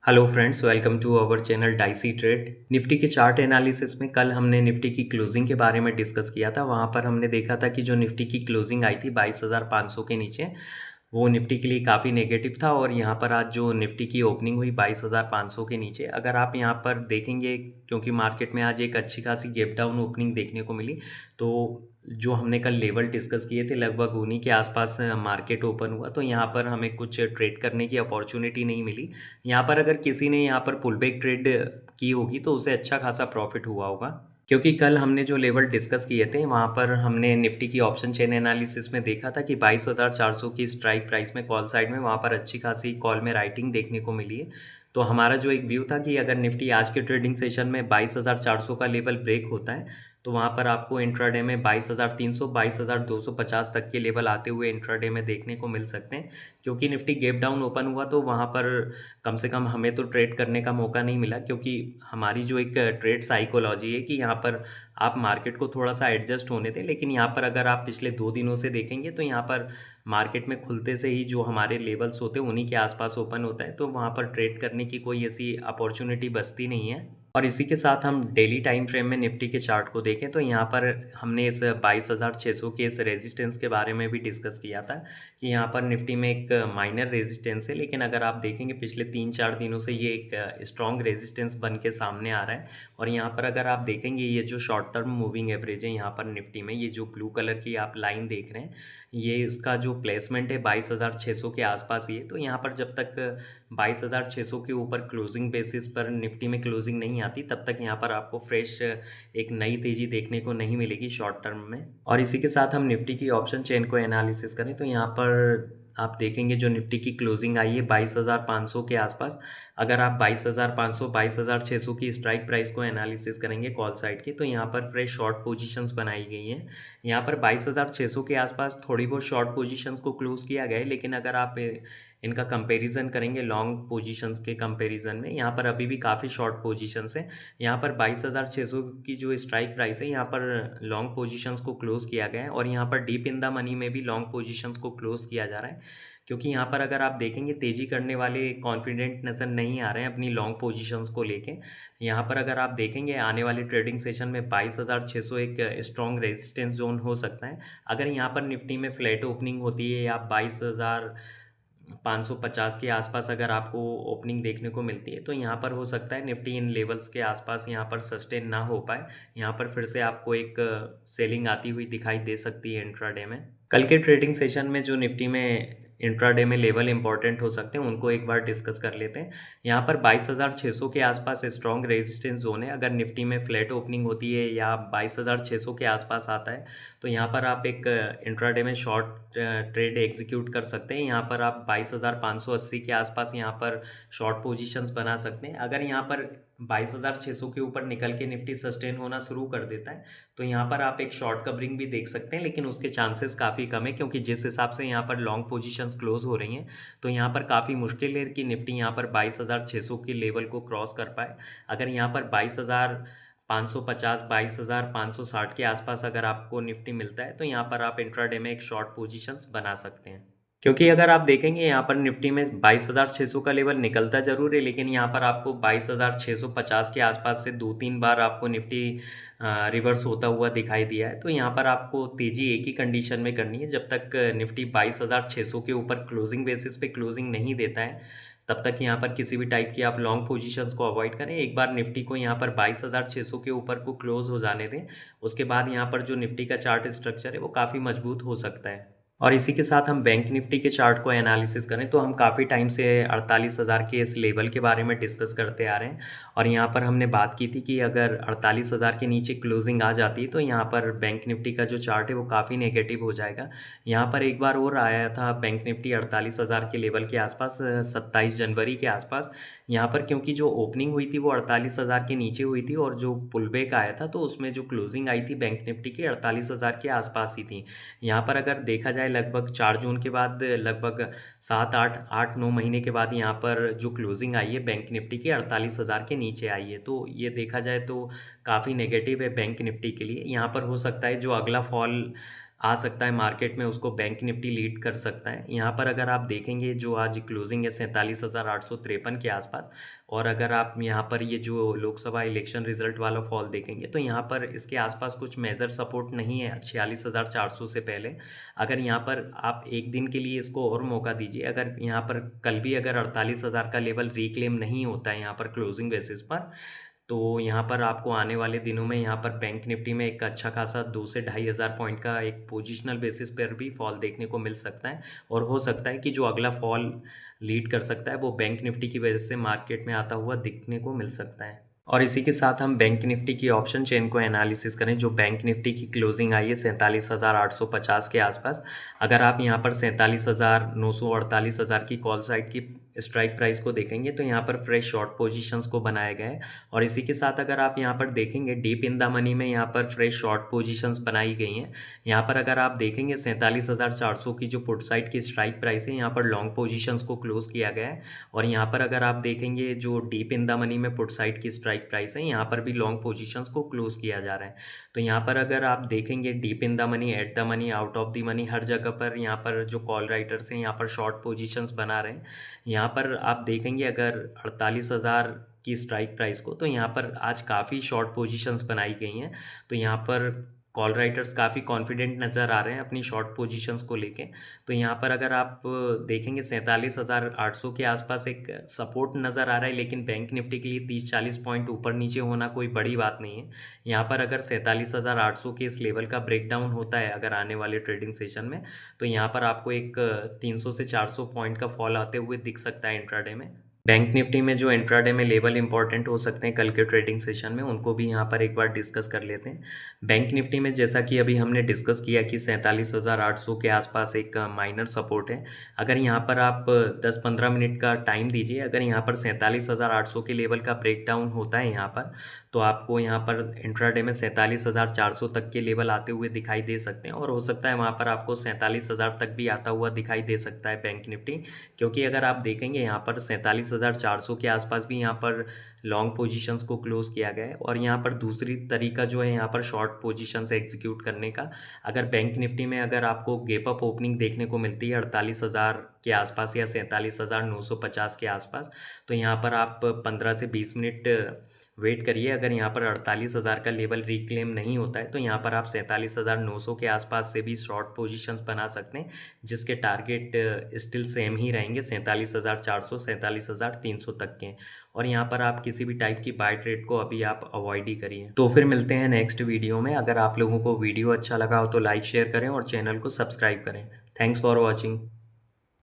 Hello friends, welcome to our channel dicey trade. Nifty के chart analysis में कल हमने निफ्टी की क्लोजिंग के बारे में डिस्कस किया था। वहाँ पर हमने देखा था कि जो निफ्टी की क्लोजिंग आई थी 22,500 के नीचे, वो निफ्टी के लिए काफ़ी नेगेटिव था। और यहाँ पर आज जो निफ्टी की ओपनिंग हुई 22,500 के नीचे, अगर आप यहाँ पर देखेंगे, क्योंकि मार्केट में आज एक अच्छी खासी गैप डाउन ओपनिंग देखने को मिली, तो जो हमने कल लेवल डिस्कस किए थे लगभग उन्हीं के आसपास मार्केट ओपन हुआ। तो यहाँ पर हमें कुछ ट्रेड करने की अपॉर्चुनिटी नहीं मिली। यहाँ पर अगर किसी ने यहाँ पर पुल बैक ट्रेड की होगी तो उसे अच्छा खासा प्रॉफिट हुआ होगा, क्योंकि कल हमने जो लेवल डिस्कस किए थे वहाँ पर हमने निफ्टी की ऑप्शन चेन एनालिसिस में देखा था कि 22,400 की स्ट्राइक प्राइस में कॉल साइड में वहाँ पर अच्छी खासी कॉल में राइटिंग देखने को मिली है। तो हमारा जो एक व्यू था कि अगर निफ्टी आज के ट्रेडिंग सेशन में 22,400 का लेवल ब्रेक होता है तो वहाँ पर आपको इंट्राडे में 22,300 22,250 तक के लेवल आते हुए इंट्राडे में देखने को मिल सकते हैं। क्योंकि निफ्टी गैप डाउन ओपन हुआ तो वहाँ पर कम से कम हमें तो ट्रेड करने का मौका नहीं मिला, क्योंकि हमारी जो एक ट्रेड साइकोलॉजी है कि यहाँ पर आप मार्केट को थोड़ा सा एडजस्ट होने दें। लेकिन यहाँ पर अगर आप पिछले 2 दिनों से देखेंगे तो यहाँ पर मार्केट में खुलते से ही जो हमारे लेवल्स होते हैं उन्हीं के आसपास ओपन होता है, तो वहाँ पर ट्रेड करने की कोई ऐसी अपॉर्चुनिटी बचती नहीं है। और इसी के साथ हम डेली टाइम फ्रेम में निफ्टी के चार्ट को देखें तो यहाँ पर हमने इस 22,600 के इस रेजिस्टेंस के बारे में भी डिस्कस किया था कि यहाँ पर निफ्टी में एक माइनर रेजिस्टेंस है, लेकिन अगर आप देखेंगे पिछले 3-4 दिनों से ये एक स्ट्रॉन्ग रेजिस्टेंस बन के सामने आ रहा है। और यहाँ पर अगर आप देखेंगे ये जो शॉर्ट टर्म मूविंग एवरेज है यहाँ पर निफ्टी में, ये जो ब्लू कलर की आप लाइन देख रहे हैं, ये इसका जो प्लेसमेंट है 22,600 के आसपास ही है। तो यहाँ पर जब तक 22,600 के ऊपर क्लोजिंग बेसिस पर निफ्टी में क्लोजिंग नहीं आती तब तक यहाँ पर आपको फ्रेश एक नई तेज़ी देखने को नहीं मिलेगी शॉर्ट टर्म में। और इसी के साथ हम निफ्टी की ऑप्शन चेन को एनालिसिस करें तो यहाँ पर आप देखेंगे जो निफ्टी की क्लोजिंग आई है 22,500 के आसपास। अगर आप 22,500 22,600 की स्ट्राइक प्राइस को एनालिसिस करेंगे कॉल साइड की, तो यहाँ पर फ्रेश शॉर्ट पोजीशंस बनाई गई हैं। यहाँ पर 22,600 के आसपास थोड़ी बहुत शॉर्ट पोजीशंस को क्लोज किया गया है, लेकिन अगर आप इनका कंपैरिजन करेंगे लॉन्ग पोजीशंस के कंपैरिजन में, यहाँ पर अभी भी काफ़ी शॉर्ट पोजीशंस हैं। यहाँ पर 22,600 की जो स्ट्राइक प्राइस है यहाँ पर लॉन्ग पोजीशंस को क्लोज किया गया है, और यहाँ पर डीप इन द मनी में भी लॉन्ग पोजीशंस को क्लोज किया जा रहा है। क्योंकि यहाँ पर अगर आप देखेंगे तेज़ी करने वाले कॉन्फिडेंट नज़र नहीं आ रहे हैं अपनी लॉन्ग पोजीशंस को लेके। यहाँ पर अगर आप देखेंगे आने वाले ट्रेडिंग सेशन में 22,600 एक स्ट्रॉन्ग रेजिस्टेंस जोन हो सकता है। अगर यहाँ पर निफ्टी में फ्लैट ओपनिंग होती है या 22,550 के आसपास अगर आपको ओपनिंग देखने को मिलती है तो यहाँ पर हो सकता है निफ्टी इन लेवल्स के आसपास यहाँ पर सस्टेन ना हो पाए। यहाँ पर फिर से आपको एक सेलिंग आती हुई दिखाई दे सकती है इंट्राडे में। कल के ट्रेडिंग सेशन में जो निफ्टी में इंट्राडे में लेवल इंपॉर्टेंट हो सकते हैं उनको एक बार डिस्कस कर लेते हैं। यहाँ पर 22,600 के आसपास स्ट्रॉन्ग रेजिस्टेंस जोन है। अगर निफ्टी में फ्लैट ओपनिंग होती है या 22,600 के आसपास आता है तो यहाँ पर आप एक इंट्राडे में शॉर्ट ट्रेड एग्जीक्यूट कर सकते हैं। यहाँ पर आप 22,580 के आसपास यहाँ पर शॉर्ट पोजीशंस बना सकते हैं। अगर यहाँ पर 22,600 के ऊपर निकल के निफ्टी सस्टेन होना शुरू कर देता है तो यहाँ पर आप एक शॉर्ट कवरिंग भी देख सकते हैं, लेकिन उसके चांसेस काफ़ी कम है, क्योंकि जिस हिसाब से यहाँ पर लॉन्ग पोजीशंस क्लोज हो रही हैं तो यहाँ पर काफ़ी मुश्किल है कि निफ्टी यहाँ पर 22,600 के लेवल को क्रॉस कर पाए। अगर यहाँ पर 22,550 22,560 के आसपास अगर आपको निफ्टी मिलता है तो यहाँ पर आप इंट्राडे में एक शॉर्ट पोजीशंस बना सकते हैं। क्योंकि अगर आप देखेंगे यहाँ पर निफ्टी में 22,600 का लेवल निकलता ज़रूर है, लेकिन यहाँ पर आपको 22,650 के आसपास से 2-3 बार आपको निफ्टी रिवर्स होता हुआ दिखाई दिया है। तो यहाँ पर आपको तेज़ी एक ही कंडीशन में करनी है, जब तक निफ्टी 22,600 के ऊपर क्लोजिंग बेसिस पे क्लोजिंग नहीं देता है तब तक यहाँ पर किसी भी टाइप की आप लॉन्ग पोजीशंस को अवॉइड करें। एक बार निफ्टी को यहाँ पर 22,600 के ऊपर को क्लोज हो जाने दें, उसके बाद यहाँ पर जो निफ्टी का चार्ट स्ट्रक्चर है वो काफ़ी मजबूत हो सकता है। और इसी के साथ हम बैंक निफ्टी के चार्ट को एनालिसिस करें तो हम काफ़ी टाइम से 48,000 के इस लेवल के बारे में डिस्कस करते आ रहे हैं। और यहाँ पर हमने बात की थी कि अगर 48,000 के नीचे क्लोजिंग आ जाती है तो यहाँ पर बैंक निफ्टी का जो चार्ट है वो काफ़ी नेगेटिव हो जाएगा। यहाँ पर एक बार और आया था बैंक निफ्टी 48,000 के लेवल के आसपास 27 जनवरी के आसपास। यहाँ पर क्योंकि जो ओपनिंग हुई थी वो 48,000 के नीचे हुई थी, और जो पुल बैक आया था तो उसमें जो क्लोजिंग आई थी बैंक निफ्टी की 48,000 के आसपास ही थी। यहाँ पर अगर देखा जाए लगभग 4 जून के बाद लगभग 7-8 9 महीने के बाद यहाँ पर जो क्लोजिंग आई है बैंक निफ्टी की 48,000 के नीचे आई है, तो ये देखा जाए तो काफ़ी नेगेटिव है बैंक निफ्टी के लिए। यहाँ पर हो सकता है जो अगला फॉल आ सकता है मार्केट में, उसको बैंक निफ्टी लीड कर सकता है। यहाँ पर अगर आप देखेंगे जो आज क्लोजिंग है 47,853 के आसपास, और अगर आप यहाँ पर ये जो लोकसभा इलेक्शन रिजल्ट वाला फॉल देखेंगे तो यहाँ पर इसके आसपास कुछ मेजर सपोर्ट नहीं है 46,400 से पहले। अगर यहाँ पर आप एक दिन के लिए इसको और मौका दीजिए, अगर यहाँ पर कल भी अगर 48,000 का लेवल रिक्लेम नहीं होता है यहाँ पर क्लोजिंग बेसिस पर, तो यहाँ पर आपको आने वाले दिनों में यहाँ पर बैंक निफ्टी में एक अच्छा खासा 2 से 2,500 पॉइंट का एक पोजिशनल बेसिस पर भी फॉल देखने को मिल सकता है। और हो सकता है कि जो अगला फॉल लीड कर सकता है वो बैंक निफ्टी की वजह से मार्केट में आता हुआ दिखने को मिल सकता है। और इसी के साथ हम बैंक निफ्टी की ऑप्शन चेन को एनालिसिस करें। जो बैंक निफ्टी की क्लोजिंग आई है 47,850 के आसपास, अगर आप यहाँ पर 47,900 48,000 की कॉल साइड की स्ट्राइक प्राइस को देखेंगे तो यहाँ पर फ्रेश शॉर्ट पोजीशंस को बनाया गया है। और इसी के साथ अगर आप यहाँ पर देखेंगे डीप इन द मनी में यहाँ पर फ्रेश शॉर्ट पोजीशंस बनाई गई हैं। यहाँ पर अगर आप देखेंगे 47,400 की जो पुट साइड की स्ट्राइक प्राइस है, यहाँ पर लॉन्ग पोजीशंस को क्लोज किया गया है। और यहाँ पर अगर आप देखेंगे जो डीप इन द मनी में पुट साइड की स्ट्राइक प्राइस है, यहाँ पर भी लॉन्ग पोजीशंस को क्लोज किया जा रहा है। तो यहाँ पर अगर आप देखेंगे deep in the money, at the money, out of the money, हर जगह पर यहाँ पर जो कॉल राइटर्स हैं यहाँ पर शॉर्ट पोजीशंस बना रहे हैं। यहाँ पर आप देखेंगे अगर 48,000 की स्ट्राइक प्राइस को, तो यहाँ पर आज काफ़ी शॉर्ट पोजीशंस बनाई गई हैं। तो यहाँ पर कॉल राइटर्स काफ़ी कॉन्फिडेंट नज़र आ रहे हैं अपनी शॉर्ट पोजीशंस को लेके। तो यहाँ पर अगर आप देखेंगे 47,800 के आसपास एक सपोर्ट नज़र आ रहा है, लेकिन बैंक निफ्टी के लिए 30-40 पॉइंट ऊपर नीचे होना कोई बड़ी बात नहीं है। यहाँ पर अगर 47,800 के इस लेवल का ब्रेकडाउन होता है अगर आने वाले ट्रेडिंग सेशन में, तो यहाँ पर आपको एक 300 से 400 पॉइंट का फॉल आते हुए दिख सकता है इंट्राडे में। बैंक निफ्टी में जो इंट्राडे में लेवल इंपॉर्टेंट हो सकते हैं कल के ट्रेडिंग सेशन में, उनको भी यहाँ पर एक बार डिस्कस कर लेते हैं। बैंक निफ्टी में जैसा कि अभी हमने डिस्कस किया कि 47,800 के आसपास एक माइनर सपोर्ट है। अगर यहाँ पर आप 10-15 मिनट का टाइम दीजिए, अगर यहाँ पर 47,800 के लेवल का ब्रेकडाउन होता है यहाँ पर, तो आपको यहाँ पर इंट्राडे में 47,400 तक के लेवल आते हुए दिखाई दे सकते हैं। और हो सकता है वहाँ पर आपको 47,000 तक भी आता हुआ दिखाई दे सकता है बैंक निफ्टी, क्योंकि अगर आप देखेंगे यहाँ पर 47,400 के आसपास भी यहाँ पर लॉन्ग पोजीशंस को क्लोज किया गया है। और यहाँ पर दूसरी तरीका जो है यहाँ पर शॉर्ट पोजीशंस एग्जीक्यूट करने का, अगर बैंक निफ्टी में अगर आपको गैप अप ओपनिंग देखने को मिलती है 48,000 के आसपास या 47,950 के आसपास, तो यहाँ पर आप 15 से 20 मिनट वेट करिए। अगर यहाँ पर 48,000 का लेवल रिक्लेम नहीं होता है तो यहाँ पर आप 47,900 के आसपास से भी शॉर्ट पोजीशंस बना सकते हैं, जिसके टारगेट स्टिल सेम ही रहेंगे 47,400 47,300 तक के। और यहाँ पर आप किसी भी टाइप की बाय ट्रेड को अभी आप अवॉइड ही करिए। तो फिर मिलते हैं नेक्स्ट वीडियो में। अगर आप लोगों को वीडियो अच्छा लगा हो तो लाइक शेयर करें और चैनल को सब्सक्राइब करें। Thanks for watching.